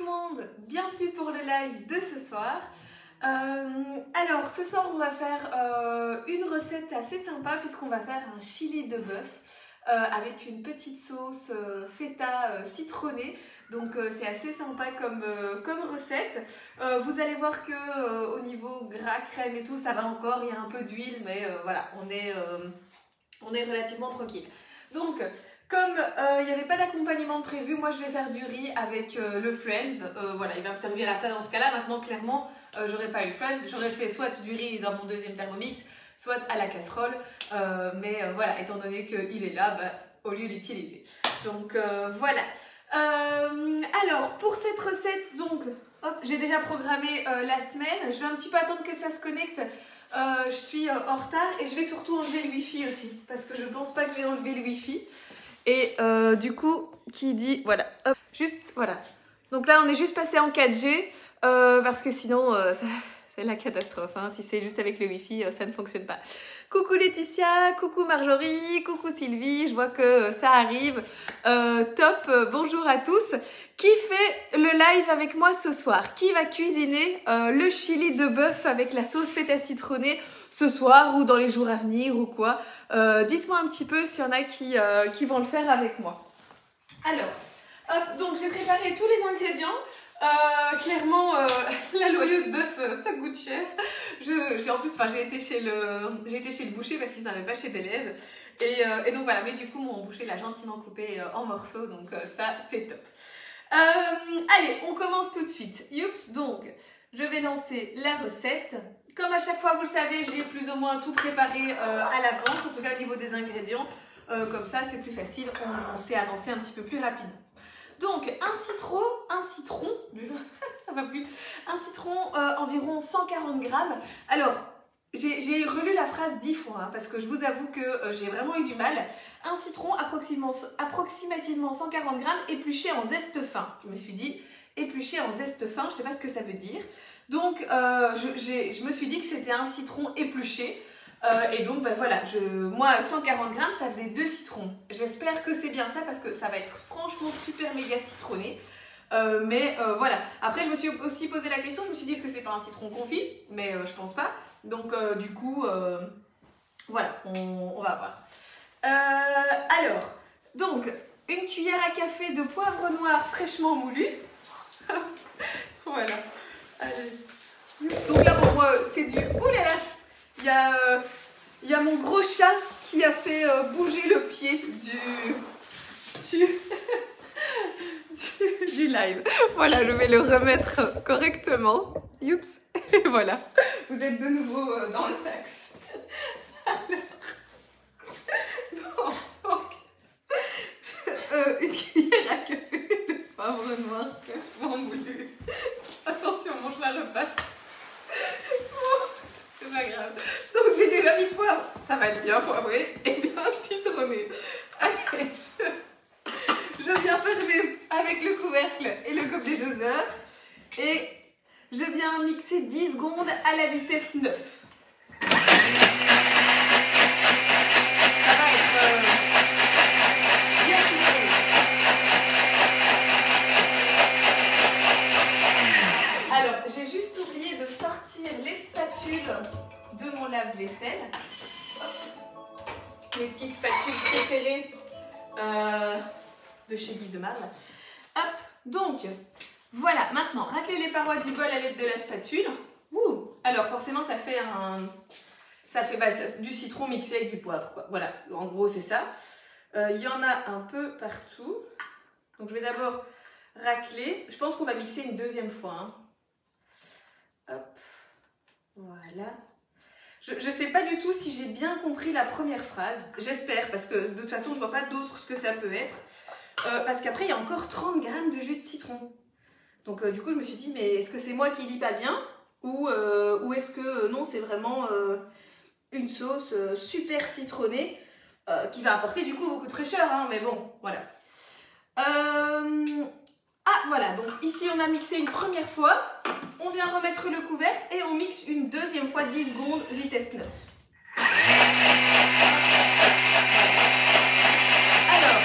monde, bienvenue pour le live de ce soir. Alors ce soir on va faire une recette assez sympa puisqu'on va faire un chili de bœuf avec une petite sauce feta citronnée. Donc c'est assez sympa comme recette. Vous allez voir que au niveau gras, crème et tout ça va encore, il y a un peu d'huile mais voilà, on est relativement tranquille. Donc comme il n'y avait pas d'accompagnement prévu, moi je vais faire du riz avec le Friends. Voilà, il va me servir à ça dans ce cas-là. Maintenant, clairement, j'aurais pas eu le Friends. J'aurais fait soit du riz dans mon deuxième Thermomix, soit à la casserole. Mais voilà, étant donné qu'il est là, bah, au lieu d'utiliser. Donc voilà. Alors, pour cette recette, donc, hop, j'ai déjà programmé la semaine. Je vais un petit peu attendre que ça se connecte. Je suis en retard et je vais surtout enlever le Wi-Fi aussi. Parce que je pense pas que j'ai enlevé le Wi-Fi. Et du coup, qui dit, voilà, hop, juste, voilà. Donc là, on est juste passé en 4G, parce que sinon, c'est la catastrophe. Hein. Si c'est juste avec le Wi-Fi, ça ne fonctionne pas. Coucou Laetitia, coucou Marjorie, coucou Sylvie, je vois que ça arrive. Top, bonjour à tous. Qui fait le live avec moi ce soir? Qui va cuisiner le chili de bœuf avec la sauce feta citronnée ce soir ou dans les jours à venir ou quoi? Dites-moi un petit peu s'il y en a qui vont le faire avec moi. Alors, hop, donc j'ai préparé tous les ingrédients. Clairement, la loyau de bœuf, ça coûte cher. J'ai été chez le boucher parce qu'ils n'avaient pas chez Deleuze. Et donc voilà, mais du coup, mon boucher l'a gentiment coupé en morceaux, donc ça, c'est top. Allez, on commence tout de suite. Youps, donc, je vais lancer la recette. Comme à chaque fois, vous le savez, j'ai plus ou moins tout préparé à l'avance, en tout cas au niveau des ingrédients. Comme ça, c'est plus facile, on sait avancer un petit peu plus rapidement. Donc, un citron, ça va plus, un citron environ 140 grammes. Alors, j'ai relu la phrase 10 fois, hein, parce que je vous avoue que j'ai vraiment eu du mal. Un citron approximativement 140 grammes épluché en zeste fin. Je me suis dit, épluché en zeste fin, je ne sais pas ce que ça veut dire. Donc, je me suis dit que c'était un citron épluché. Et donc, ben voilà, moi, 140 grammes, ça faisait 2 citrons. J'espère que c'est bien ça parce que ça va être franchement super méga citronné. Mais voilà. Après, je me suis aussi posé la question, je me suis dit, est-ce que c'est pas un citron confit? Mais je pense pas. Donc, du coup, voilà, on va voir. Alors, donc, une cuillère à café de poivre noir fraîchement moulu. Voilà. Donc là, bon, c'est du... Ouh là là, il y a mon gros chat qui a fait bouger le pied du live. Voilà, je vais le remettre correctement. Youps. Et voilà, vous êtes de nouveau dans l'axe. Alors, donc, une cuillère à café de poivre noir fraîchement moulu. Attention, mon chat repasse. C'est pas grave. Donc j'ai déjà mis poivre. Ça va être bien poivré et bien citronné. Allez, je viens fermer avec le couvercle et le gobelet doseur. Et je viens mixer 10 secondes à la vitesse 9. Ça va être bien citronné. Alors, j'ai juste oublié de sortir les spatules de mon lave-vaisselle. Mes petites spatules préférées de chez Guy de Marle. Hop, donc, voilà, maintenant, racler les parois du bol à l'aide de la spatule. Ouh, alors, forcément, ça fait du citron mixé avec du poivre, quoi. Voilà, en gros, c'est ça. Il y en a un peu partout. Donc, je vais d'abord racler. Je pense qu'on va mixer une deuxième fois, hein. Hop, voilà. Je ne sais pas du tout si j'ai bien compris la première phrase. J'espère, parce que de toute façon, je ne vois pas d'autre ce que ça peut être. Parce qu'après, il y a encore 30 grammes de jus de citron. Donc, du coup, je me suis dit, mais est-ce que c'est moi qui lis pas bien? Ou est-ce que, non, c'est vraiment une sauce super citronnée qui va apporter, du coup, beaucoup de fraîcheur, hein, mais bon, voilà. Ah, voilà, donc ici, on a mixé une première fois. On vient remettre le couvercle et on mixe une deuxième fois 10 secondes, vitesse 9. Alors,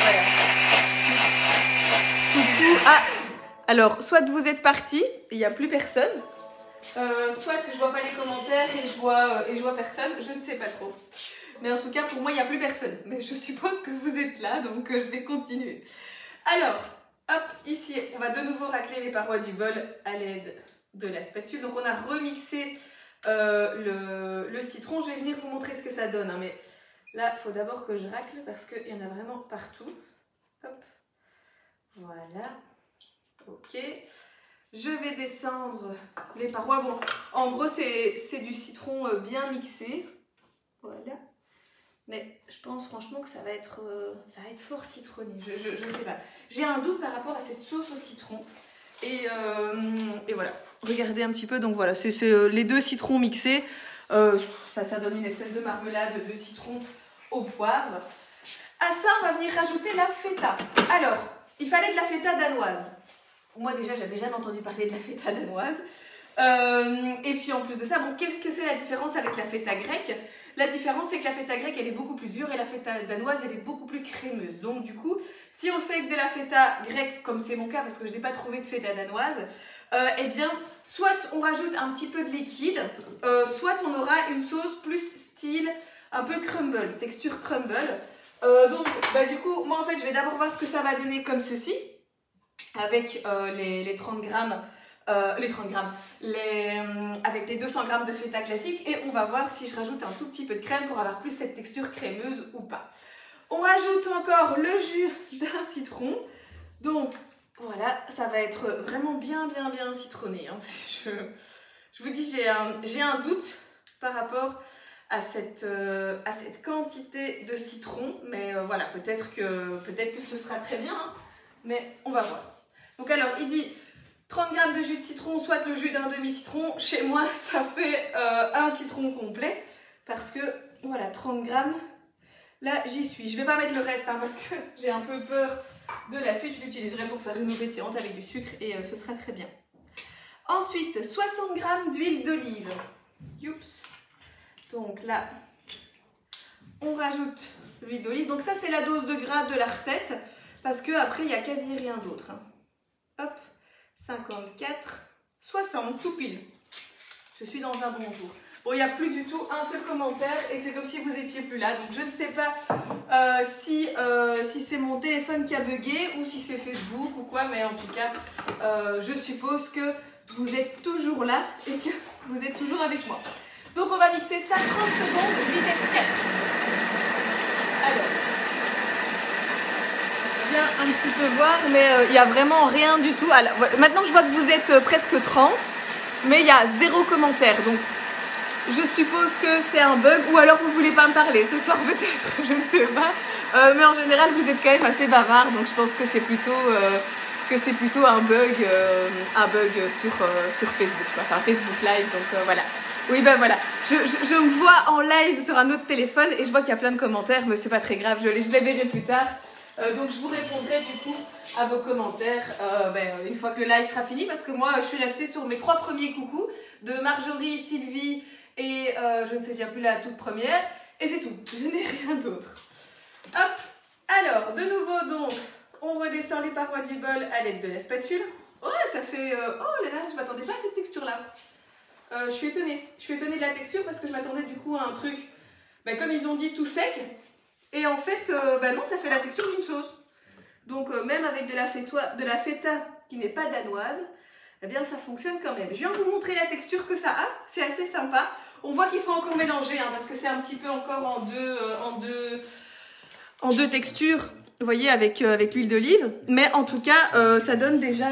voilà. Alors, soit vous êtes partis, et il n'y a plus personne, soit je vois pas les commentaires et je vois personne, je ne sais pas trop. Mais en tout cas, pour moi, il n'y a plus personne. Mais je suppose que vous êtes là, donc je vais continuer. Alors, hop, ici, on va de nouveau racler les parois du bol à l'aide de la spatule. Donc, on a remixé le citron. Je vais venir vous montrer ce que ça donne, hein, mais là, il faut d'abord que je racle parce qu'il y en a vraiment partout. Hop, voilà. Ok. Je vais descendre les parois. Bon, en gros, c'est du citron bien mixé. Voilà. Mais je pense franchement que ça va être fort citronné. Je ne sais pas. J'ai un doute par rapport à cette sauce au citron. Et voilà. Regardez un petit peu. Donc voilà, c'est les deux citrons mixés. Ça donne une espèce de marmelade de citron au poivre. À ça, on va venir rajouter la feta. Alors, il fallait de la feta danoise. Moi déjà, j'avais jamais entendu parler de la feta danoise. Et puis en plus de ça, bon, qu'est-ce que c'est la différence avec la feta grecque? La différence, c'est que la feta grecque, elle est beaucoup plus dure et la feta danoise, elle est beaucoup plus crémeuse. Donc du coup, si on le fait avec de la feta grecque, comme c'est mon cas, parce que je n'ai pas trouvé de feta danoise, eh bien, soit on rajoute un petit peu de liquide, soit on aura une sauce plus style un peu crumble, texture crumble. Donc, du coup, moi en fait, je vais d'abord voir ce que ça va donner comme ceci, avec les 30 grammes. Avec les 200 grammes de feta classique, et on va voir si je rajoute un tout petit peu de crème pour avoir plus cette texture crémeuse ou pas. On rajoute encore le jus d'un citron, donc voilà, ça va être vraiment bien citronné, hein. Je vous dis, j'ai un doute par rapport à cette quantité de citron, mais voilà, peut-être que ce sera très bien, hein, mais on va voir. Donc alors, il dit 30 g de jus de citron, soit le jus d'un demi-citron. Chez moi, ça fait un citron complet. Parce que, voilà, 30 g. Là, j'y suis. Je ne vais pas mettre le reste, hein, parce que j'ai un peu peur de la suite. Je l'utiliserai pour faire une eau pétillante avec du sucre et ce sera très bien. Ensuite, 60 g d'huile d'olive. Youps. Donc là, on rajoute l'huile d'olive. Donc ça, c'est la dose de gras de la recette. Parce qu'après, il n'y a quasi rien d'autre, hein. Hop. 54, 60, tout pile. Je suis dans un bon jour. Bon, il n'y a plus du tout un seul commentaire et c'est comme si vous étiez plus là. Donc, je ne sais pas si c'est mon téléphone qui a bugué ou si c'est Facebook ou quoi. Mais en tout cas, je suppose que vous êtes toujours là et que vous êtes toujours avec moi. Donc, on va mixer ça 30 secondes, vitesse 4. Alors, un petit peu voir, mais il n'y a vraiment rien du tout. Alors, maintenant, je vois que vous êtes presque 30, mais il y a 0 commentaire. Donc, je suppose que c'est un bug, ou alors vous ne voulez pas me parler ce soir peut-être, je ne sais pas. Mais en général, vous êtes quand même assez bavard, donc je pense que c'est plutôt un bug sur Facebook, enfin Facebook Live, donc voilà. Oui, ben voilà, je me vois en live sur un autre téléphone et je vois qu'il y a plein de commentaires, mais c'est pas très grave, je les verrai plus tard. Donc je vous répondrai du coup à vos commentaires une fois que le live sera fini, parce que moi je suis restée sur mes 3 premiers coucous de Marjorie, Sylvie et je ne sais déjà plus la toute première, et c'est tout, je n'ai rien d'autre. Hop, alors de nouveau donc on redescend les parois du bol à l'aide de la spatule. Oh, ça fait oh là là, je m'attendais pas à cette texture là. Je suis étonnée de la texture parce que je m'attendais du coup à un truc comme ils ont dit tout sec. Et en fait, non, ça fait la texture d'une sauce. Donc, même avec de la feta qui n'est pas danoise, eh bien, ça fonctionne quand même. Je viens vous montrer la texture que ça a. C'est assez sympa. On voit qu'il faut encore mélanger, hein, parce que c'est un petit peu encore en deux textures, vous voyez, avec l'huile d'olive. Mais en tout cas, ça donne déjà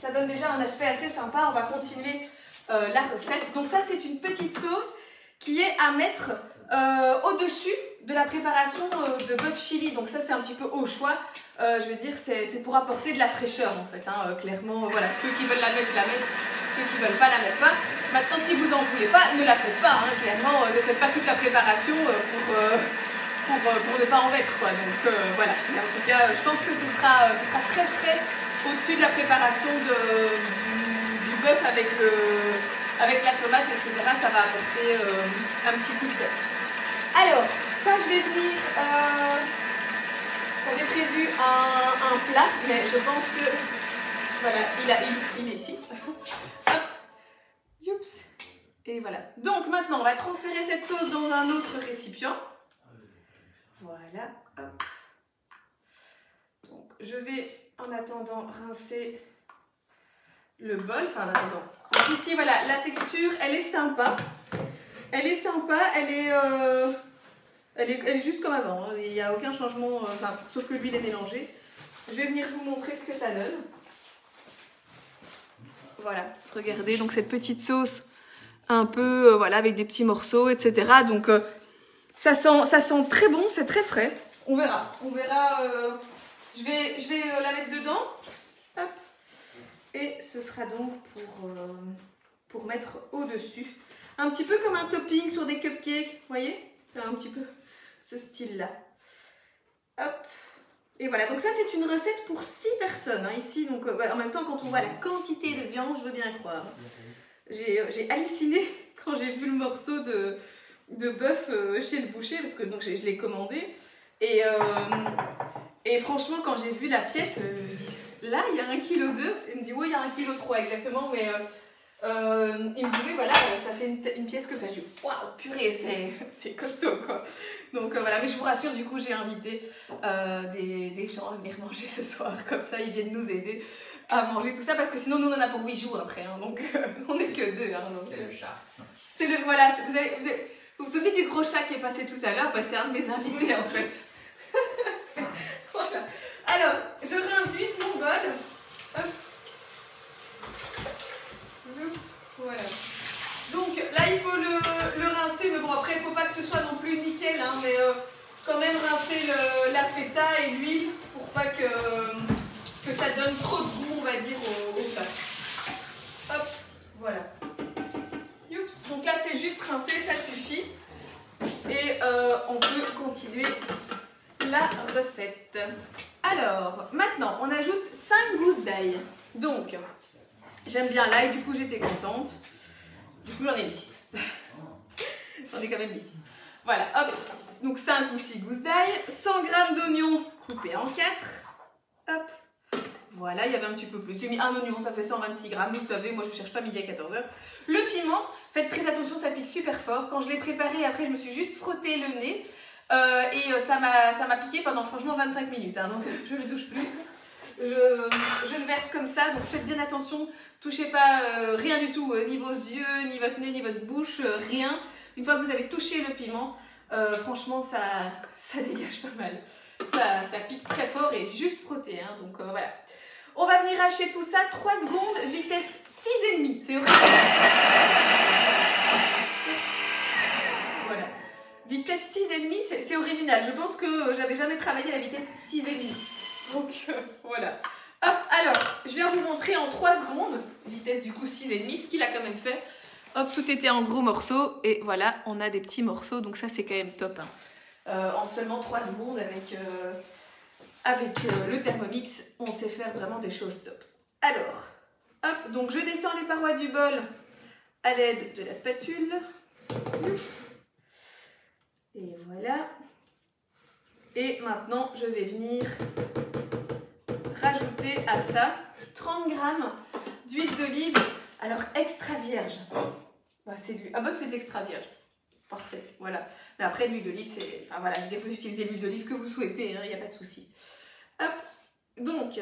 un aspect assez sympa. On va continuer la recette. Donc ça, c'est une petite sauce qui est à mettre au-dessus de la préparation de bœuf chili. Donc ça, c'est un petit peu au choix. Je veux dire, c'est pour apporter de la fraîcheur en fait, hein. Clairement, voilà, ceux qui veulent la mettre, ceux qui veulent pas la mettre pas. Maintenant, si vous en voulez pas, ne la faites pas, hein. Clairement, ne faites pas toute la préparation pour ne pas en mettre, quoi. Donc voilà. Mais en tout cas, je pense que ce sera très frais au-dessus de la préparation du bœuf avec la tomate, etc. Ça va apporter un petit coup de peps. Alors, ça, je vais venir... J'avais prévu un plat, mais je pense que Voilà, il est ici. Hop. Youps. Et voilà. Donc maintenant, on va transférer cette sauce dans un autre récipient. Voilà. Hop. Donc, je vais en attendant rincer le bol. Enfin, en attendant. Donc ici, voilà, la texture, elle est sympa. Elle est sympa, elle est juste comme avant. Hein. Il n'y a aucun changement, enfin, sauf que l'huile est mélangée. Je vais venir vous montrer ce que ça donne. Voilà, regardez, donc cette petite sauce un peu, voilà, avec des petits morceaux, etc. Donc, ça sent très bon, c'est très frais. On verra. Je vais la mettre dedans. Hop. Et ce sera donc pour mettre au-dessus. Un petit peu comme un topping sur des cupcakes, vous voyez? C'est un petit peu ce style-là. Hop. Et voilà, donc ça c'est une recette pour 6 personnes, hein, ici. Donc en même temps, quand on voit la quantité de viande, je veux bien croire. J'ai halluciné quand j'ai vu le morceau de bœuf chez le boucher, parce que donc, je l'ai commandé. Et franchement, quand j'ai vu la pièce, je me dis, là, il y a 1,2 kg. Il me dit, oui, il y a 1,3 kg exactement, mais il me dit, oui, voilà, ça fait une pièce comme ça. Je dis, waouh, purée, c'est costaud, quoi. Donc voilà, mais je vous rassure, du coup, j'ai invité des gens à venir manger ce soir. Comme ça, ils viennent nous aider à manger tout ça, parce que sinon, nous, on en a pour 8 jours après. Hein, donc, on n'est que 2. Hein, c'est le chat. C'est le, voilà, vous vous souvenez du gros chat qui est passé tout à l'heure? Bah, c'est un de mes invités, en fait. Voilà. Alors, je rince vite mon bol. Hop. Voilà. Donc là, il faut le rincer, mais bon, après, il ne faut pas que ce soit non plus nickel, hein, mais quand même rincer la feta et l'huile pour pas que ça donne trop de goût, on va dire, au plat. Hop, voilà. Youps. Donc là, c'est juste rincer, ça suffit. Et on peut continuer la recette. Alors, maintenant, on ajoute 5 gousses d'ail. Donc, j'aime bien l'ail, du coup, j'étais contente. Du coup, j'en ai mis 6. J'en ai quand même mis 6. Voilà, hop. Donc, 5 ou 6 gousses d'ail. 100 g d'oignons coupés en 4. Hop. Voilà, il y avait un petit peu plus. J'ai mis un oignon, ça fait 126 g. Vous savez, moi, je ne cherche pas midi à 14 h. Le piment, faites très attention, ça pique super fort. Quand je l'ai préparé, après, je me suis juste frotté le nez. Et ça m'a piqué pendant franchement 25 minutes. Hein, donc, je ne le touche plus. Je le verse comme ça, donc faites bien attention, touchez pas rien du tout, ni vos yeux, ni votre nez, ni votre bouche, rien. Une fois que vous avez touché le piment, franchement ça dégage pas mal. Ça pique très fort et juste frotter, hein, donc voilà. On va venir hacher tout ça, 3 secondes, vitesse 6,5. C'est horrible. Voilà. Vitesse 6,5, c'est original. Je pense que j'avais jamais travaillé à la vitesse 6,5. Donc voilà. Hop, alors, je viens vous montrer en 3 secondes, vitesse du coup 6,5, ce qu'il a quand même fait. Hop, tout était en gros morceaux et voilà, on a des petits morceaux, donc ça c'est quand même top. Hein. En seulement 3 secondes avec le Thermomix, on sait faire vraiment des choses top. Alors, hop, donc je descends les parois du bol à l'aide de la spatule. Et voilà. Et maintenant, je vais venir rajouter à ça 30 g d'huile d'olive, alors extra vierge. Bah, c'est de l'extra vierge. Parfait, voilà. Mais après, l'huile d'olive, c'est... Enfin voilà, vous utilisez l'huile d'olive que vous souhaitez, il n'y a pas de souci. Hop, donc,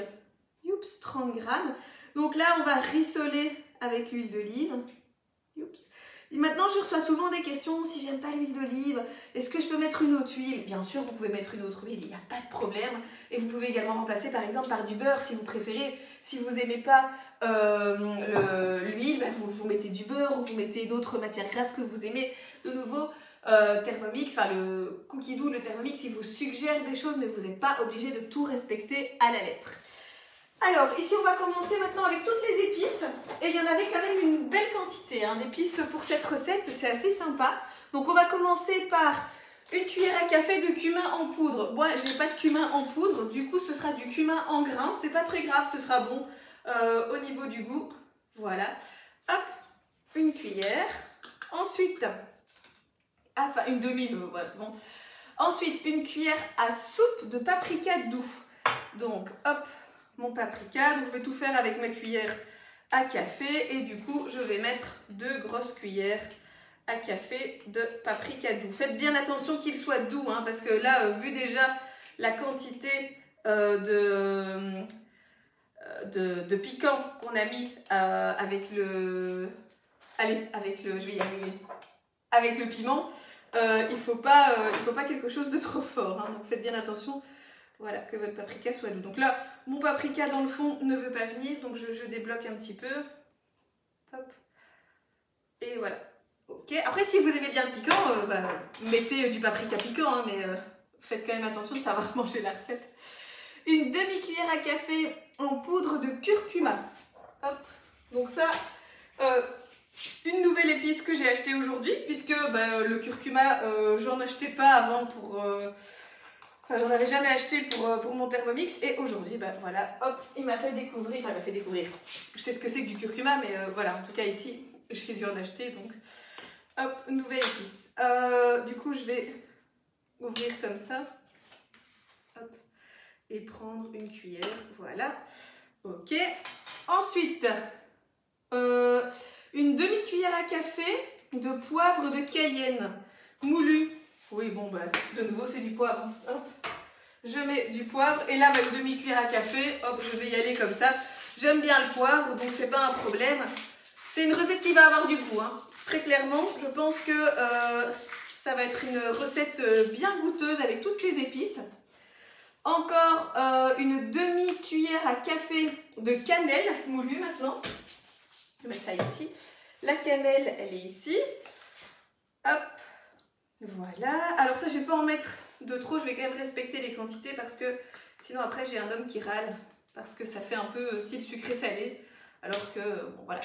youps, 30 g. Donc là, on va rissoler avec l'huile d'olive. Youps. Et maintenant, je reçois souvent des questions, si j'aime pas l'huile d'olive, est-ce que je peux mettre une autre huile? Bien sûr, vous pouvez mettre une autre huile, il n'y a pas de problème. Et vous pouvez également remplacer par exemple par du beurre si vous préférez. Si vous n'aimez pas l'huile, bah, vous mettez du beurre ou vous mettez une autre matière grasse que vous aimez. De nouveau, Thermomix, enfin le Cookie Dough, le Thermomix, il vous suggère des choses, mais vous n'êtes pas obligé de tout respecter à la lettre. Alors, ici, on va commencer maintenant avec toutes les épices. Et il y en avait quand même une belle quantité hein, d'épices pour cette recette. C'est assez sympa. Donc, on va commencer par une cuillère à café de cumin en poudre. Moi, j'ai pas de cumin en poudre. Du coup, ce sera du cumin en grains. C'est pas très grave, ce sera bon au niveau du goût. Voilà. Hop, une cuillère. Ensuite, une demi, mais ouais, c'est bon. Ensuite, une cuillère à soupe de paprika doux. Donc, hop. mon paprika. Donc je vais tout faire avec ma cuillère à café et du coup je vais mettre 2 grosses cuillères à café de paprika doux. Faites bien attention qu'il soit doux hein, parce que là vu déjà la quantité de piquant qu'on a mis avec le... Allez, je vais y arriver. Avec le piment, il faut pas quelque chose de trop fort. Hein, donc faites bien attention, voilà, que votre paprika soit doux. Donc là, mon paprika dans le fond ne veut pas venir, donc je débloque un petit peu. Hop. Et voilà. Ok. Après, si vous aimez bien le piquant, mettez du paprika piquant, hein, mais faites quand même attention de savoir manger la recette. Une demi-cuillère à café en poudre de curcuma. Hop. Donc ça, une nouvelle épice que j'ai achetée aujourd'hui, puisque le curcuma, j'en achetais pas avant pour... j'en avais jamais acheté pour mon Thermomix. Et aujourd'hui, voilà, hop, il m'a fait découvrir, enfin il m'a fait découvrir. Je sais ce que c'est que du curcuma, mais voilà, en tout cas ici, j'ai dû en acheter, donc... Hop, nouvelle épice. Du coup, je vais ouvrir comme ça. Hop. Et prendre une cuillère, voilà. Ok. Ensuite, une demi-cuillère à café de poivre de Cayenne moulu. Oui, bon, de nouveau, c'est du poivre. Hop. Je mets du poivre et là, une demi-cuillère à café, hop, je vais y aller comme ça. J'aime bien le poivre, donc c'est pas un problème. C'est une recette qui va avoir du goût, hein. Très clairement, je pense que ça va être une recette bien goûteuse avec toutes les épices. Encore une demi-cuillère à café de cannelle moulue maintenant. Je vais mettre ça ici. La cannelle, elle est ici. Hop, voilà. Alors ça, je ne vais pas en mettre de trop. Je vais quand même respecter les quantités parce que sinon après, j'ai un homme qui râle parce que ça fait un peu style sucré-salé. Alors que, bon voilà,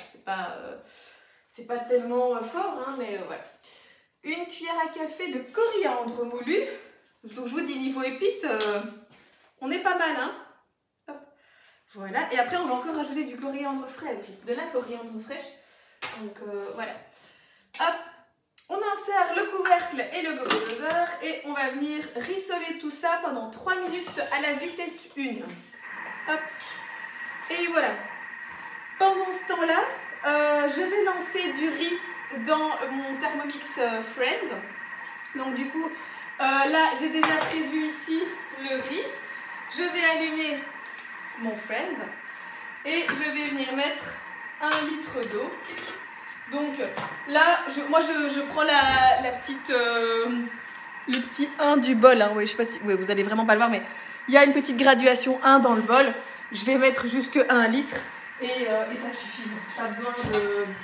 c'est pas tellement fort, hein, mais voilà. Une cuillère à café de coriandre moulu. Donc je vous dis, niveau épices, on est pas mal, hein. Hop. Voilà, et après on va encore rajouter du coriandre frais aussi, de la coriandre fraîche. Donc voilà. Hop, on insère le couvercle et le gobeloseur et on va venir rissoler tout ça pendant 3 minutes à la vitesse 1. Hop, et voilà. Pendant ce temps-là, je vais lancer du riz dans mon Thermomix Friends. Donc du coup, là j'ai déjà prévu ici le riz. Je vais allumer mon Friends et je vais venir mettre 1 litre d'eau. Donc là, moi je prends la petite, le petit 1 du bol. Hein. Oui, je sais pas si vous allez vraiment pas le voir, mais il y a une petite graduation 1 dans le bol. Je vais mettre jusque 1 litre. Et ça suffit, pas besoin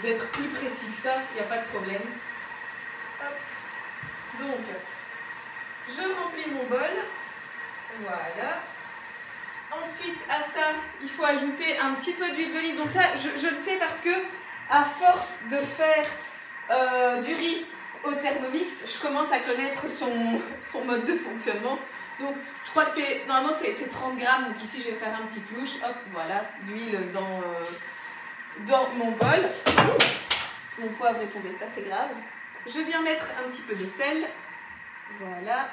d'être plus précis que ça, il n'y a pas de problème. Hop. Donc, je remplis mon bol, voilà. Ensuite, à ça, il faut ajouter un petit peu d'huile d'olive. Donc ça, je le sais parce que à force de faire du riz au Thermomix, je commence à connaître son mode de fonctionnement. Donc, je crois que normalement c'est 30 grammes, donc ici je vais faire un petit plouche, hop, voilà, d'huile dans mon bol. Mon poivre est tombé, c'est pas très grave. Je viens mettre un petit peu de sel, voilà,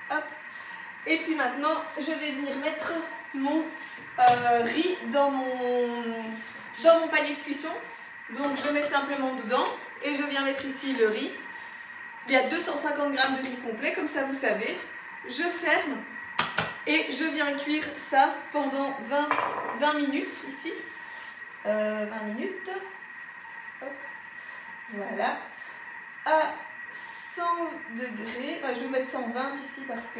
hop. Et puis maintenant, je vais venir mettre mon riz dans mon panier de cuisson. Donc, je mets simplement dedans et je viens mettre ici le riz. Il y a 250 grammes de riz complet, comme ça vous savez. Je ferme et je viens cuire ça pendant 20 minutes ici. 20 minutes. Hop. Voilà. À 100 degrés. Je vais mettre 120 ici parce que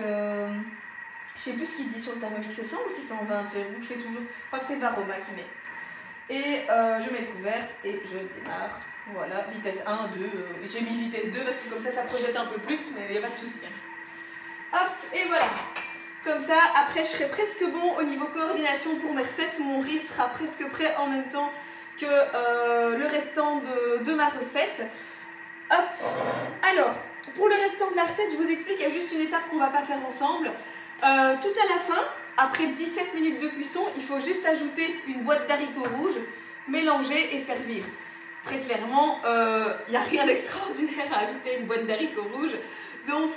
je sais plus ce qu'il dit sur le Thermomix. C'est 100 ou c'est 120? J'avoue que je fais toujours. Je crois que c'est Varoma qui met. Et je mets le couvercle et je démarre. Voilà, vitesse 1, 2. J'ai mis vitesse 2 parce que comme ça projette un peu plus, mais il n'y a pas de souci. Hop, et voilà. Comme ça, après, je serai presque bon au niveau coordination pour mes recettes. Mon riz sera presque prêt en même temps que le restant de ma recette. Hop. Alors, pour le restant de la recette, je vous explique, il y a juste une étape qu'on ne va pas faire ensemble. Tout à la fin, après 17 minutes de cuisson, il faut juste ajouter une boîte d'haricots rouges, mélanger et servir. Très clairement, il n'y a rien d'extraordinaire à ajouter une boîte d'haricots rouges. Donc,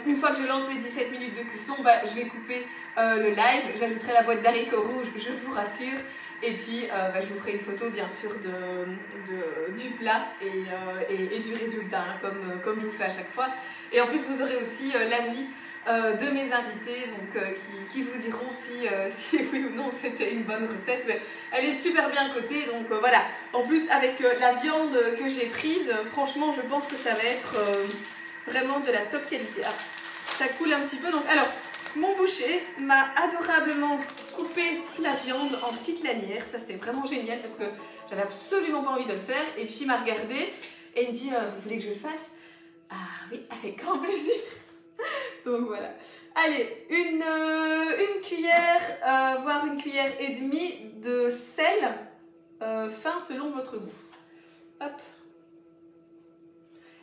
Une fois que je lance les 17 minutes de cuisson, bah, je vais couper le live. J'ajouterai la boîte d'haricots rouges, je vous rassure. Et puis, bah, je vous ferai une photo, bien sûr, du plat et du résultat, hein, comme je vous fais à chaque fois. Et en plus, vous aurez aussi l'avis de mes invités, donc, qui vous diront si oui ou non c'était une bonne recette. Mais elle est super bien cotée, donc voilà. En plus, avec la viande que j'ai prise, franchement, je pense que ça va être vraiment de la top qualité. Ah, ça coule un petit peu. Donc, alors, mon boucher m'a adorablement coupé la viande en petites lanières. Ça, c'est vraiment génial parce que j'avais absolument pas envie de le faire. Et puis, il m'a regardé et il me dit vous voulez que je le fasse? Ah oui, avec grand plaisir. Donc voilà. Allez, une cuillère, voire une cuillère et demie de sel fin selon votre goût. Hop.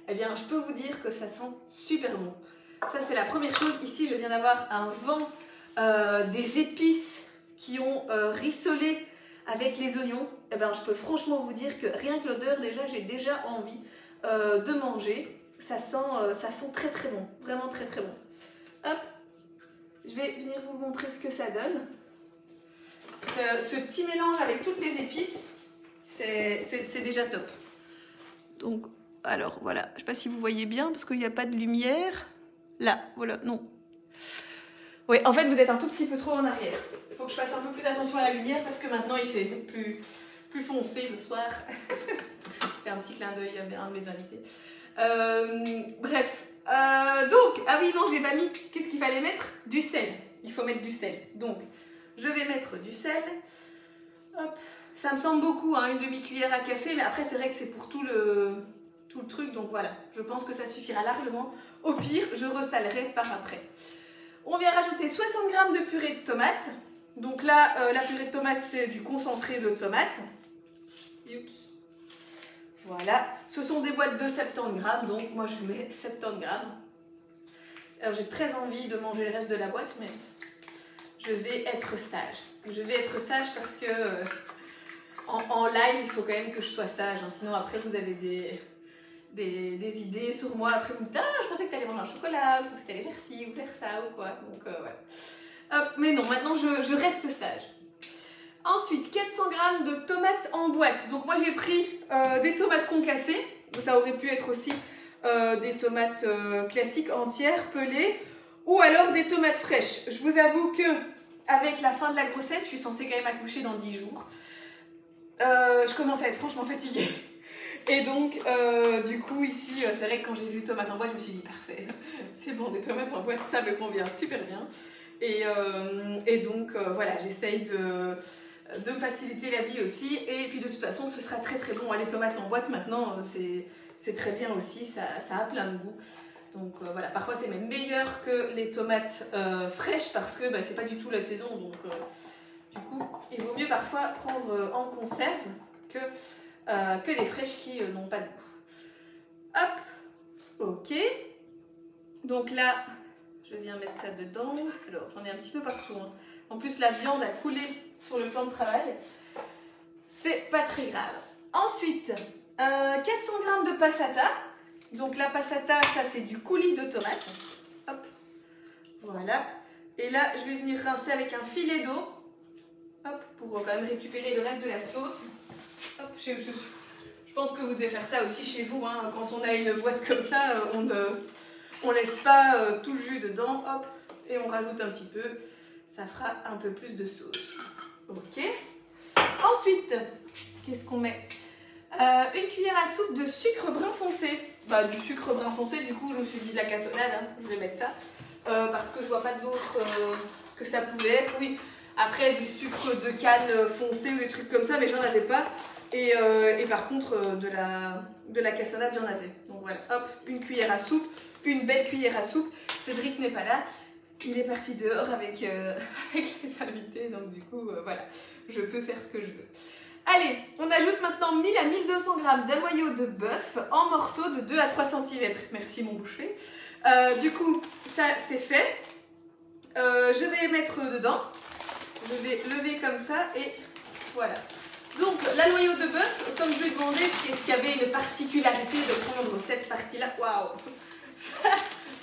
Eh bien, je peux vous dire que ça sent super bon. Ça, c'est la première chose. Ici, je viens d'avoir un vent des épices qui ont rissolé avec les oignons. Eh bien, je peux franchement vous dire que rien que l'odeur, déjà, j'ai déjà envie de manger. Ça sent très très bon. Vraiment très très bon. Hop. Je vais venir vous montrer ce que ça donne. Ce petit mélange avec toutes les épices, c'est déjà top. Donc, alors voilà, je ne sais pas si vous voyez bien parce qu'il n'y a pas de lumière. Là, voilà, non. Oui, en fait, vous êtes un tout petit peu trop en arrière. Il faut que je fasse un peu plus attention à la lumière parce que maintenant, il fait plus foncé le soir. C'est un petit clin d'œil à un de mes invités. Bref. Donc, ah oui, non, j'ai pas mis. Qu'est-ce qu'il fallait mettre? Du sel. Il faut mettre du sel. Donc, je vais mettre du sel. Hop. Ça me semble beaucoup, hein, une demi-cuillère à café, mais après, c'est vrai que c'est pour tout le truc. Donc voilà, je pense que ça suffira largement. Au pire, je resalerai par après. On vient rajouter 60 g de purée de tomates. Donc là, la purée de tomates, c'est du concentré de tomates. Oups. Voilà, ce sont des boîtes de 70 g, donc moi je mets 70 g. Alors j'ai très envie de manger le reste de la boîte, mais je vais être sage. Je vais être sage parce que en live, il faut quand même que je sois sage, hein, sinon après vous avez des idées sur moi. Après vous me dites ah, je pensais que tu allais manger un chocolat, je pensais que tu allais faire ci ou faire ça ou quoi. Donc voilà. Hop, mais non, maintenant je reste sage. Ensuite, 400 g de tomates en boîte. Donc moi j'ai pris des tomates concassées. Ça aurait pu être aussi des tomates classiques entières, pelées, ou alors des tomates fraîches. Je vous avoue que avec la fin de la grossesse, je suis censée quand même accoucher dans 10 jours. Je commence à être franchement fatiguée. Et donc, du coup, ici, c'est vrai que quand j'ai vu tomates en boîte, je me suis dit parfait, c'est bon, des tomates en boîte, ça me convient super bien. Et donc, voilà, j'essaye de me faciliter la vie aussi. Et puis, de toute façon, ce sera très très bon. Les tomates en boîte, maintenant, c'est très bien aussi, ça a plein de goût. Donc, voilà, parfois, c'est même meilleur que les tomates fraîches parce que c'est pas du tout la saison. Donc, du coup, il vaut mieux parfois prendre en conserve que les fraîches qui n'ont pas de goût. Hop, ok. Donc là, je viens mettre ça dedans. Alors, j'en ai un petit peu partout. Hein. En plus, la viande a coulé sur le plan de travail. C'est pas très grave. Ensuite, 400 g de passata. Donc la passata, ça c'est du coulis de tomate. Hop, voilà. Et là, je vais venir rincer avec un filet d'eau. Hop, pour quand même récupérer le reste de la sauce. Hop, je pense que vous devez faire ça aussi chez vous. Hein. Quand on a une boîte comme ça, on laisse pas tout le jus dedans. Hop, et on rajoute un petit peu. Ça fera un peu plus de sauce. Ok. Ensuite, qu'est-ce qu'on met? Une cuillère à soupe de sucre brun foncé. Du sucre brun foncé, du coup, je me suis dit de la cassonade. Hein. Je vais mettre ça. Parce que je vois pas d'autre ce que ça pouvait être. Oui. Après, du sucre de canne foncé ou des trucs comme ça, mais j'en avais pas. Et par contre, de la cassonade, j'en avais. Donc voilà, hop, une cuillère à soupe, une belle cuillère à soupe. Cédric n'est pas là. Il est parti dehors avec les invités. Donc du coup, voilà, je peux faire ce que je veux. Allez, on ajoute maintenant 1000 à 1200 g d'aloyau de bœuf en morceaux de 2 à 3 cm. Merci mon boucher. Du coup, ça c'est fait. Je vais mettre dedans. Je vais lever comme ça et voilà. Donc, l'aloyau de bœuf, comme je lui ai demandé, est-ce qu'il y avait une particularité de prendre cette partie-là? Waouh!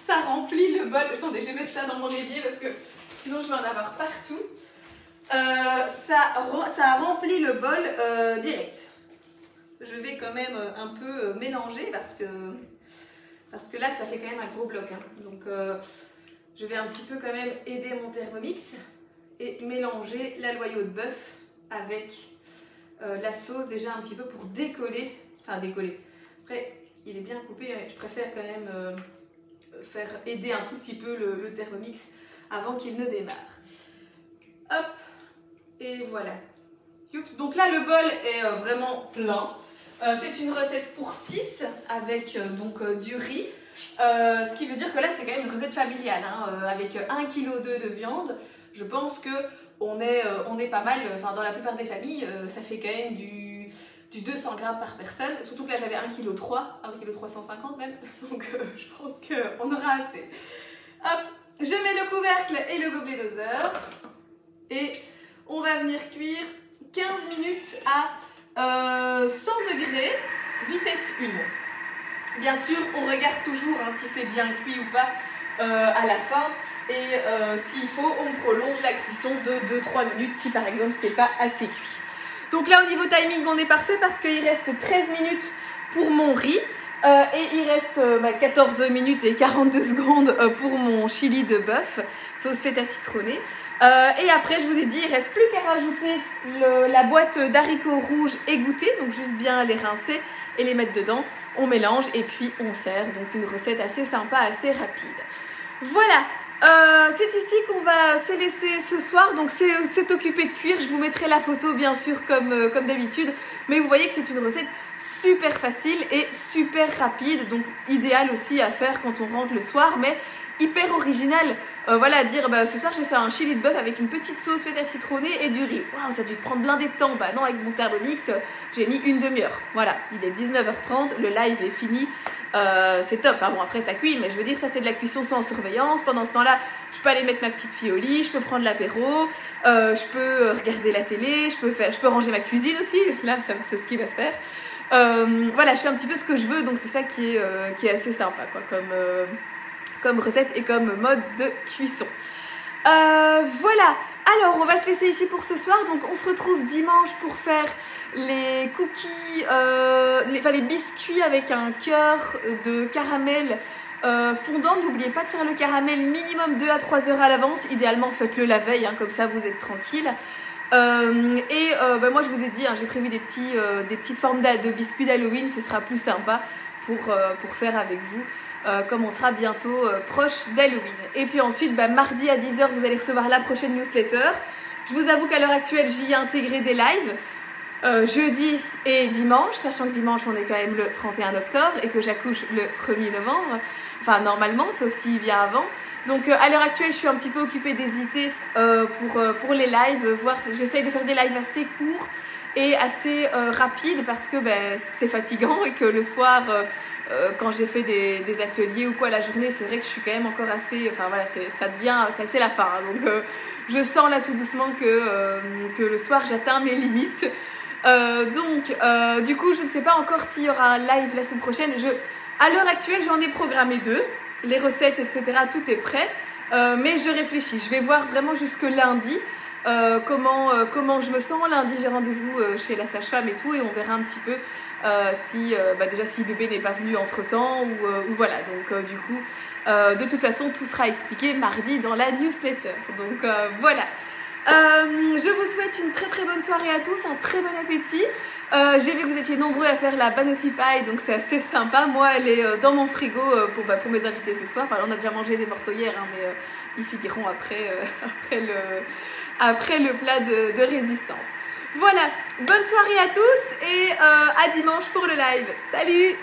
ça remplit le bol. Attendez, je vais mettre ça dans mon évier parce que sinon je vais en avoir partout. Ça remplit le bol direct. Je vais quand même un peu mélanger parce que là ça fait quand même un gros bloc. Hein. Donc je vais un petit peu quand même aider mon Thermomix et mélanger la noyau de bœuf avec la sauce déjà un petit peu pour décoller. Enfin décoller. Après il est bien coupé, mais je préfère quand même faire aider un tout petit peu le Thermomix avant qu'il ne démarre. Hop, et voilà. Youps. Donc là le bol est vraiment plein. C'est une recette pour 6 avec du riz. Ce qui veut dire que là c'est quand même une recette familiale hein, avec 1,2 kg de viande. Je pense qu'on est pas mal, enfin dans la plupart des familles ça fait quand même du 200 grammes par personne. Surtout que là j'avais 1,3 kg, 1,350 kg même. Donc je pense qu'on aura assez. Hop, je mets le couvercle et le gobelet doseur. Et on va venir cuire 15 minutes à 100 degrés, vitesse 1. Bien sûr, on regarde toujours hein, si c'est bien cuit ou pas à la fin. Et s'il faut, on prolonge la cuisson de 2-3 minutes si par exemple c'est pas assez cuit. Donc là au niveau timing on est parfait parce qu'il reste 13 minutes pour mon riz. Et il reste 14 minutes et 42 secondes pour mon chili de bœuf, sauce feta citronnée. Et après, je vous ai dit, il ne reste plus qu'à rajouter la boîte d'haricots rouges égouttée, donc juste bien les rincer et les mettre dedans. On mélange et puis on sert, donc une recette assez sympa, assez rapide. Voilà, c'est ici qu'on va se laisser ce soir, donc c'est occupé de cuire. Je vous mettrai la photo bien sûr comme d'habitude, mais vous voyez que c'est une recette super facile et super rapide, donc idéal aussi à faire quand on rentre le soir, mais hyper original. Voilà, dire ce soir j'ai fait un chili de bœuf avec une petite sauce feta citronnée et du riz. Waouh, ça a dû te prendre blindé de temps. Bah non, avec mon Thermomix, j'ai mis une demi-heure. Voilà, il est 19h30, le live est fini. C'est top. Enfin bon, après ça cuit, mais je veux dire, ça c'est de la cuisson sans surveillance. Pendant ce temps-là, je peux aller mettre ma petite fille au lit, je peux prendre l'apéro, je peux regarder la télé, je peux ranger ma cuisine aussi. Là, c'est ce qui va se faire. Voilà, je fais un petit peu ce que je veux, donc c'est ça qui est assez sympa, quoi, comme recette et comme mode de cuisson. Voilà, alors on va se laisser ici pour ce soir. Donc on se retrouve dimanche pour faire les cookies, les biscuits avec un cœur de caramel fondant. N'oubliez pas de faire le caramel minimum 2 à 3 heures à l'avance. Idéalement faites-le la veille, hein, comme ça vous êtes tranquille. Moi je vous ai dit, hein, j'ai prévu des petites formes de biscuits d'Halloween. Ce sera plus sympa pour faire avec vous. Comme on sera bientôt proche d'Halloween. Et puis ensuite, mardi à 10h, vous allez recevoir la prochaine newsletter. Je vous avoue qu'à l'heure actuelle, j'y ai intégré des lives jeudi et dimanche, sachant que dimanche, on est quand même le 31 octobre et que j'accouche le 1er novembre. Enfin, normalement, sauf s'il vient avant. Donc, à l'heure actuelle, je suis un petit peu occupée d'hésiter pour les lives. J'essaye de faire des lives assez courts et assez rapides parce que c'est fatigant et que le soir... quand j'ai fait des ateliers ou quoi la journée, c'est vrai que je suis quand même encore assez... Enfin voilà, c'est la fin. Hein, donc je sens là tout doucement que le soir j'atteins mes limites. Du coup, je ne sais pas encore s'il y aura un live la semaine prochaine. À l'heure actuelle, j'en ai programmé 2. Les recettes, etc., tout est prêt. Mais je réfléchis. Je vais voir vraiment jusque lundi comment je me sens. Lundi, j'ai rendez-vous chez la sage-femme et tout. Et on verra un petit peu déjà si bébé n'est pas venu entre temps ou voilà. Donc du coup, de toute façon, tout sera expliqué mardi dans la newsletter. Donc voilà. Je vous souhaite une très très bonne soirée à tous, un très bon appétit. J'ai vu que vous étiez nombreux à faire la banoffee pie, donc c'est assez sympa. Moi, elle est dans mon frigo pour mes invités ce soir. Enfin, on a déjà mangé des morceaux hier, hein, mais ils finiront après le plat de résistance. Voilà, bonne soirée à tous et à dimanche pour le live. Salut!